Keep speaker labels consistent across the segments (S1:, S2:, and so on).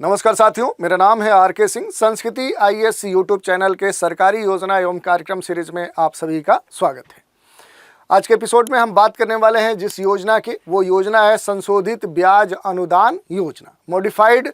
S1: नमस्कार साथियों, मेरा नाम है आर.के. सिंह। संस्कृति आईएएस यूट्यूब चैनल के सरकारी योजना एवं कार्यक्रम सीरीज में आप सभी का स्वागत है। आज के एपिसोड में हम बात करने वाले हैं जिस योजना की, वो योजना है संशोधित ब्याज अनुदान योजना, मॉडिफाइड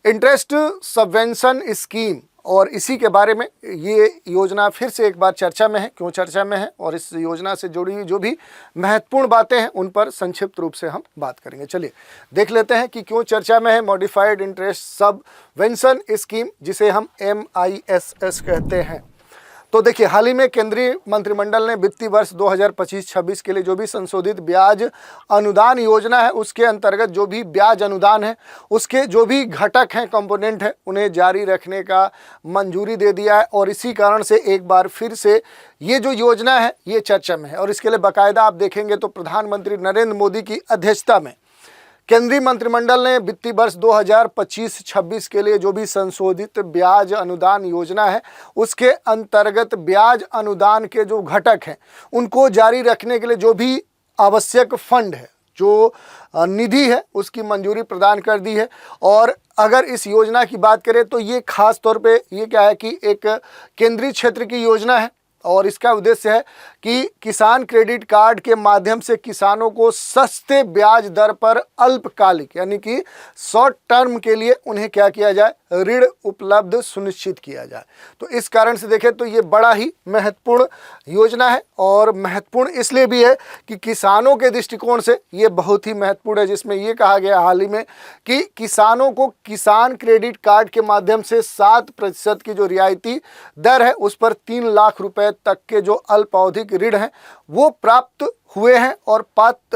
S1: इंटरेस्ट सबवेंशन स्कीम। और इसी के बारे में ये योजना फिर से एक बार चर्चा में है। क्यों चर्चा में है और इस योजना से जुड़ी हुई जो भी महत्वपूर्ण बातें हैं उन पर संक्षिप्त रूप से हम बात करेंगे। चलिए देख लेते हैं कि क्यों चर्चा में है मॉडिफाइड इंटरेस्ट सबवेंशन स्कीम, जिसे हम MISS कहते हैं। तो देखिए, हाल ही में केंद्रीय मंत्रिमंडल ने वित्तीय वर्ष 2025-26 के लिए जो भी संशोधित ब्याज अनुदान योजना है, उसके अंतर्गत जो भी ब्याज अनुदान है, उसके जो भी घटक हैं, कंपोनेंट है, उन्हें जारी रखने का मंजूरी दे दिया है। और इसी कारण से एक बार फिर से ये जो योजना है ये चर्चा में है। और इसके लिए बाकायदा आप देखेंगे तो प्रधानमंत्री नरेंद्र मोदी की अध्यक्षता में केंद्रीय मंत्रिमंडल ने वित्तीय वर्ष 2025-26 के लिए जो भी संशोधित ब्याज अनुदान योजना है, उसके अंतर्गत ब्याज अनुदान के जो घटक हैं उनको जारी रखने के लिए जो भी आवश्यक फंड है, जो निधि है, उसकी मंजूरी प्रदान कर दी है। और अगर इस योजना की बात करें तो ये खास तौर पे ये क्या है कि एक केंद्रीय क्षेत्र की योजना है और इसका उद्देश्य है कि किसान क्रेडिट कार्ड के माध्यम से किसानों को सस्ते ब्याज दर पर अल्पकालिक यानी कि शॉर्ट टर्म के लिए उन्हें क्या किया जाए, ऋण उपलब्ध सुनिश्चित किया जाए। तो इस कारण से देखें तो ये बड़ा ही महत्वपूर्ण योजना है। और महत्वपूर्ण इसलिए भी है कि किसानों के दृष्टिकोण से ये बहुत ही महत्वपूर्ण है, जिसमें ये कहा गया हाल ही में कि किसानों को किसान क्रेडिट कार्ड के माध्यम से 7% की जो रियायती दर है उस पर 3 लाख रुपए तक के जो अल्पावधिक ऋण हैं वो प्राप्त हुए हैं। और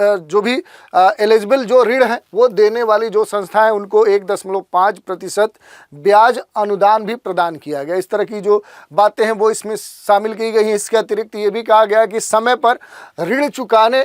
S1: जो भी एलिजिबल जो ऋण हैं वो देने वाली जो संस्थाएं उनको 1.5% ब्याज अनुदान भी प्रदान किया गया। इस तरह की जो बातें हैं वो इसमें शामिल की गई हैं। इसके अतिरिक्त ये भी कहा गया कि समय पर ऋण चुकाने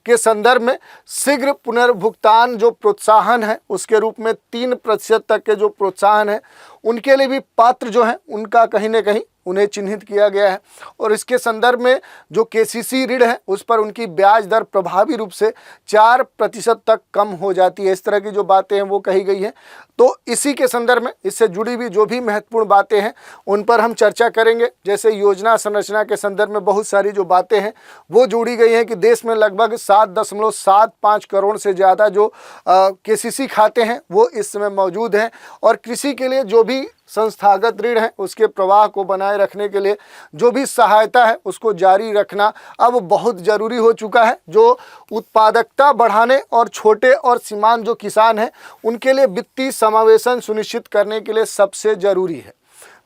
S1: के संदर्भ में शीघ्र पुनर्भुगतान जो प्रोत्साहन है उसके रूप में 3% तक के जो प्रोत्साहन है उनके लिए भी पात्र जो हैं उनका कहीं ना कहीं उन्हें चिन्हित किया गया है। और इसके संदर्भ में जो KCC ऋण है उस पर उनकी ब्याज दर प्रभावी रूप से 4% तक कम हो जाती है। इस तरह की जो बातें हैं वो कही गई हैं। तो इसी के संदर्भ में इससे जुड़ी हुई जो भी महत्वपूर्ण बातें हैं उन पर हम चर्चा करेंगे। जैसे योजना संरचना के संदर्भ में बहुत सारी जो बातें हैं वो जोड़ी गई हैं कि देश में लगभग 7.75 करोड़ से ज़्यादा जो KCC खाते हैं वो इस समय मौजूद हैं। और कृषि के लिए जो भी संस्थागत ऋण है उसके प्रवाह को बनाए रखने के लिए जो भी सहायता है उसको जारी रखना अब बहुत ज़रूरी हो चुका है। जो उत्पादकता बढ़ाने और छोटे और सीमांत जो किसान हैं उनके लिए वित्तीय समावेशन सुनिश्चित करने के लिए सबसे ज़रूरी है।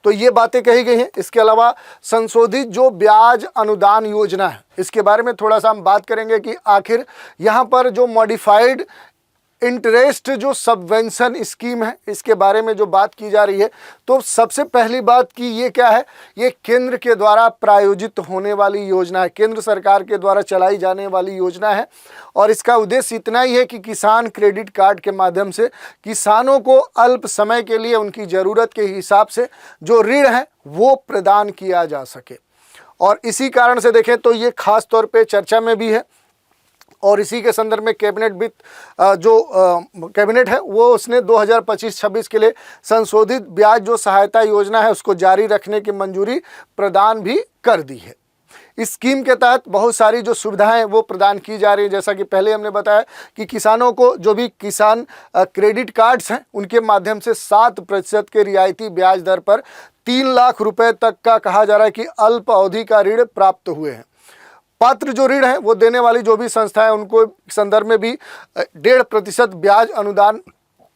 S1: तो ये बातें कही गई हैं। इसके अलावा संशोधित जो ब्याज अनुदान योजना है इसके बारे में थोड़ा सा हम बात करेंगे कि आखिर यहाँ पर जो मॉडिफाइड इंटरेस्ट जो सबवेंशन स्कीम है इसके बारे में जो बात की जा रही है, तो सबसे पहली बात कि ये क्या है, ये केंद्र के द्वारा प्रायोजित होने वाली योजना है, केंद्र सरकार के द्वारा चलाई जाने वाली योजना है। और इसका उद्देश्य इतना ही है कि किसान क्रेडिट कार्ड के माध्यम से किसानों को अल्प समय के लिए उनकी ज़रूरत के हिसाब से जो ऋण है वो प्रदान किया जा सके। और इसी कारण से देखें तो ये खास तौर पर चर्चा में भी है। और इसी के संदर्भ में कैबिनेट है वो उसने 2025-26 के लिए संशोधित ब्याज जो सहायता योजना है उसको जारी रखने की मंजूरी प्रदान भी कर दी है। इस स्कीम के तहत बहुत सारी जो सुविधाएं वो प्रदान की जा रही है। जैसा कि पहले हमने बताया कि किसानों को जो भी किसान क्रेडिट कार्ड्स हैं उनके माध्यम से 7% के रियायती ब्याज दर पर 3 लाख रुपए तक का कहा जा रहा है कि अल्प अवधि का ऋण प्राप्त हुए हैं। पात्र जो ऋण है वो देने वाली जो भी संस्थाएं उनको संदर्भ में भी 1.5% ब्याज अनुदान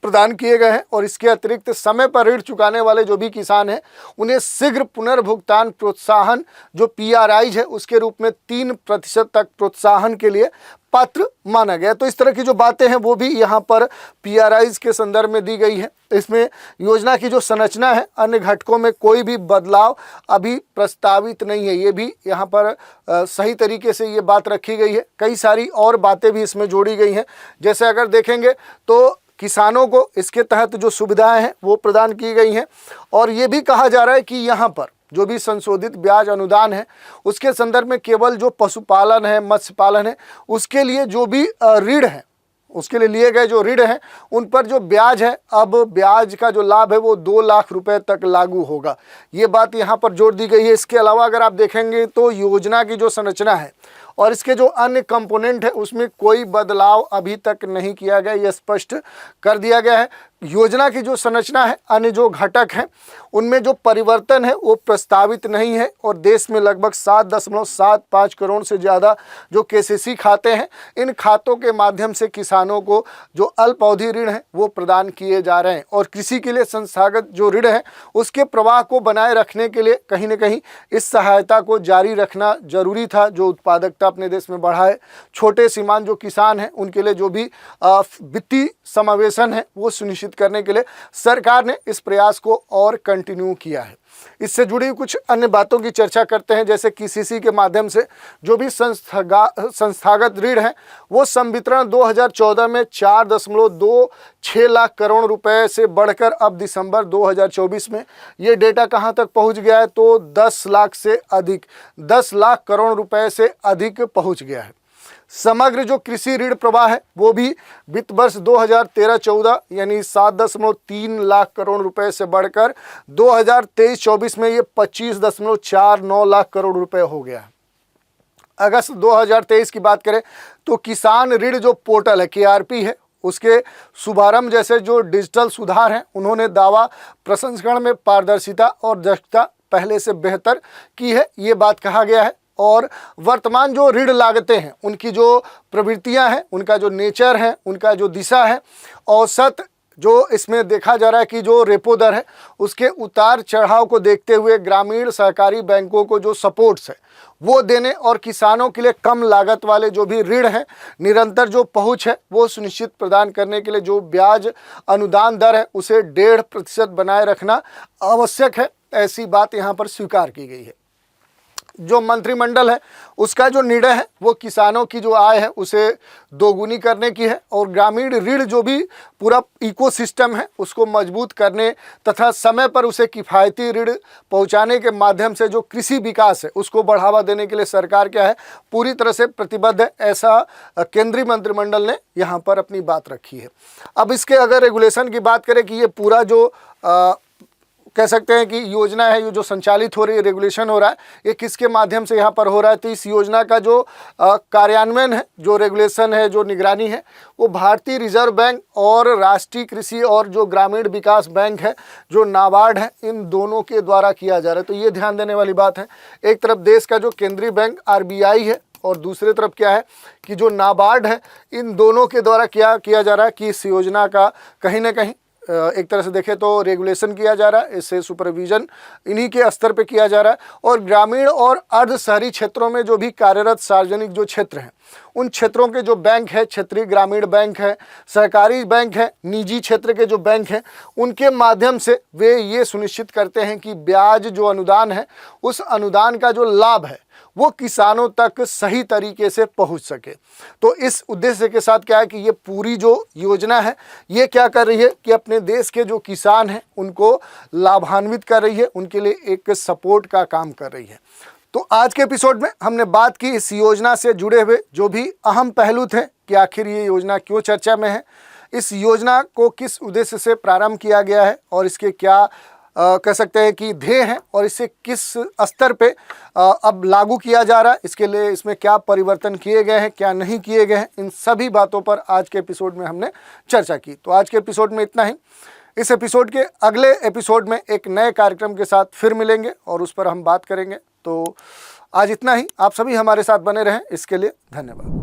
S1: प्रदान किए गए हैं। और इसके अतिरिक्त समय पर ऋण चुकाने वाले जो भी किसान हैं उन्हें शीघ्र पुनर्भुगतान प्रोत्साहन जो PRIs है उसके रूप में 3% तक प्रोत्साहन के लिए पात्र माना गया। तो इस तरह की जो बातें हैं वो भी यहाँ पर PRIs के संदर्भ में दी गई है। इसमें योजना की जो संरचना है अन्य घटकों में कोई भी बदलाव अभी प्रस्तावित नहीं है। ये भी यहाँ पर सही तरीके से ये बात रखी गई है। कई सारी और बातें भी इसमें जोड़ी गई हैं। जैसे अगर देखेंगे तो किसानों को इसके तहत जो सुविधाएं हैं वो प्रदान की गई हैं। और ये भी कहा जा रहा है कि यहाँ पर जो भी संशोधित ब्याज अनुदान है उसके संदर्भ में केवल जो पशुपालन है, मत्स्य पालन है, उसके लिए जो भी ऋण है उसके लिए लिए गए जो ऋण हैं उन पर जो ब्याज है, अब ब्याज का जो लाभ है वो 2 लाख रुपए तक लागू होगा। ये बात यहाँ पर जोड़ दी गई है। इसके अलावा अगर आप देखेंगे तो योजना की जो संरचना है और इसके जो अन्य कंपोनेंट है उसमें कोई बदलाव अभी तक नहीं किया गया, यह स्पष्ट कर दिया गया है। योजना की जो संरचना है, अन्य जो घटक हैं उनमें जो परिवर्तन है वो प्रस्तावित नहीं है और देश में लगभग 7.75 करोड़ से ज़्यादा जो केसीसी खाते हैं, इन खातों के माध्यम से किसानों को जो अल्प अवधि ऋण है वो प्रदान किए जा रहे हैं। और कृषि के लिए संस्थागत जो ऋण है उसके प्रवाह को बनाए रखने के लिए कहीं ना कहीं इस सहायता को जारी रखना जरूरी था, जो उत्पादकता अपने देश में बढ़ाए। छोटे सीमांत जो किसान हैं उनके लिए जो भी वित्तीय समावेशन है वो सुनिश्चित करने के लिए सरकार ने इस प्रयास को और कंटिन्यू किया है। इससे जुड़ी कुछ अन्य बातों की चर्चा करते हैं, जैसे केसीसी के माध्यम से जो भी संस्थागत ऋण है वो संवितरण 2014 में 4.26 लाख करोड़ रुपए से बढ़कर अब दिसंबर 2024 में ये डेटा कहां तक पहुंच गया है तो 10 लाख करोड़ रुपए से अधिक पहुंच गया है। समग्र जो कृषि ऋण प्रवाह है वो भी वित्त वर्ष 2013-14 यानी 7.3 लाख करोड़ रुपए से बढ़कर 2023-24 में ये 25.49 लाख करोड़ रुपए हो गया है। अगस्त 2023 की बात करें तो किसान ऋण जो पोर्टल है KRP है उसके शुभारंभ जैसे जो डिजिटल सुधार हैं उन्होंने दावा प्रसंस्करण में पारदर्शिता और दक्षता पहले से बेहतर की है, ये बात कहा गया है। और वर्तमान जो ऋण लागतें हैं उनकी जो प्रवृत्तियां हैं, उनका जो नेचर है, उनका जो दिशा है, औसत जो इसमें देखा जा रहा है कि जो रेपो दर है उसके उतार चढ़ाव को देखते हुए ग्रामीण सहकारी बैंकों को जो सपोर्ट्स है वो देने और किसानों के लिए कम लागत वाले जो भी ऋण है निरंतर जो पहुंच है वो सुनिश्चित प्रदान करने के लिए जो ब्याज अनुदान दर है उसे 1.5% बनाए रखना आवश्यक है, ऐसी बात यहाँ पर स्वीकार की गई है। जो मंत्रिमंडल है उसका जो निर्णय है वो किसानों की जो आय है उसे दोगुनी करने की है और ग्रामीण ऋण जो भी पूरा इकोसिस्टम है उसको मजबूत करने तथा समय पर उसे किफ़ायती ऋण पहुंचाने के माध्यम से जो कृषि विकास है उसको बढ़ावा देने के लिए सरकार क्या है पूरी तरह से प्रतिबद्ध है, ऐसा केंद्रीय मंत्रिमंडल ने यहाँ पर अपनी बात रखी है। अब इसके अगर रेगुलेशन की बात करें कि ये पूरा जो कह सकते हैं कि योजना है ये जो संचालित हो रही है, रेगुलेशन हो रहा है, ये किसके माध्यम से यहाँ पर हो रहा है तो इस योजना का जो कार्यान्वयन है, जो रेगुलेशन है, जो निगरानी है वो भारतीय रिजर्व बैंक और राष्ट्रीय कृषि और जो ग्रामीण विकास बैंक है जो नाबार्ड है इन दोनों के द्वारा किया जा रहा है। तो ये ध्यान देने वाली बात है, एक तरफ देश का जो केंद्रीय बैंक RBI है और दूसरी तरफ क्या है कि जो नाबार्ड है, इन दोनों के द्वारा क्या किया जा रहा है कि इस योजना का कहीं ना कहीं एक तरह से देखें तो रेगुलेशन किया जा रहा है, इससे सुपरविजन इन्हीं के स्तर पे किया जा रहा है। और ग्रामीण और अर्ध शहरी क्षेत्रों में जो भी कार्यरत सार्वजनिक जो क्षेत्र हैं उन क्षेत्रों के जो बैंक है, क्षेत्रीय ग्रामीण बैंक है, सहकारी बैंक है, निजी क्षेत्र के जो बैंक हैं, उनके माध्यम से वे ये सुनिश्चित करते हैं कि ब्याज जो अनुदान है उस अनुदान का जो लाभ है वो किसानों तक सही तरीके से पहुंच सके। तो इस उद्देश्य के साथ क्या है कि ये पूरी जो योजना है ये क्या कर रही है कि अपने देश के जो किसान हैं उनको लाभान्वित कर रही है, उनके लिए एक सपोर्ट का काम कर रही है। तो आज के एपिसोड में हमने बात की इस योजना से जुड़े हुए जो भी अहम पहलू थे कि आखिर ये योजना क्यों चर्चा में है, इस योजना को किस उद्देश्य से प्रारंभ किया गया है और इसके क्या कह सकते हैं कि ध्येय हैं और इसे किस स्तर पे अब लागू किया जा रहा है, इसके लिए इसमें क्या परिवर्तन किए गए हैं, क्या नहीं किए गए हैं, इन सभी बातों पर आज के एपिसोड में हमने चर्चा की। तो आज के एपिसोड में इतना ही। इस एपिसोड के अगले एपिसोड में एक नए कार्यक्रम के साथ फिर मिलेंगे और उस पर हम बात करेंगे। तो आज इतना ही। आप सभी हमारे साथ बने रहें, इसके लिए धन्यवाद।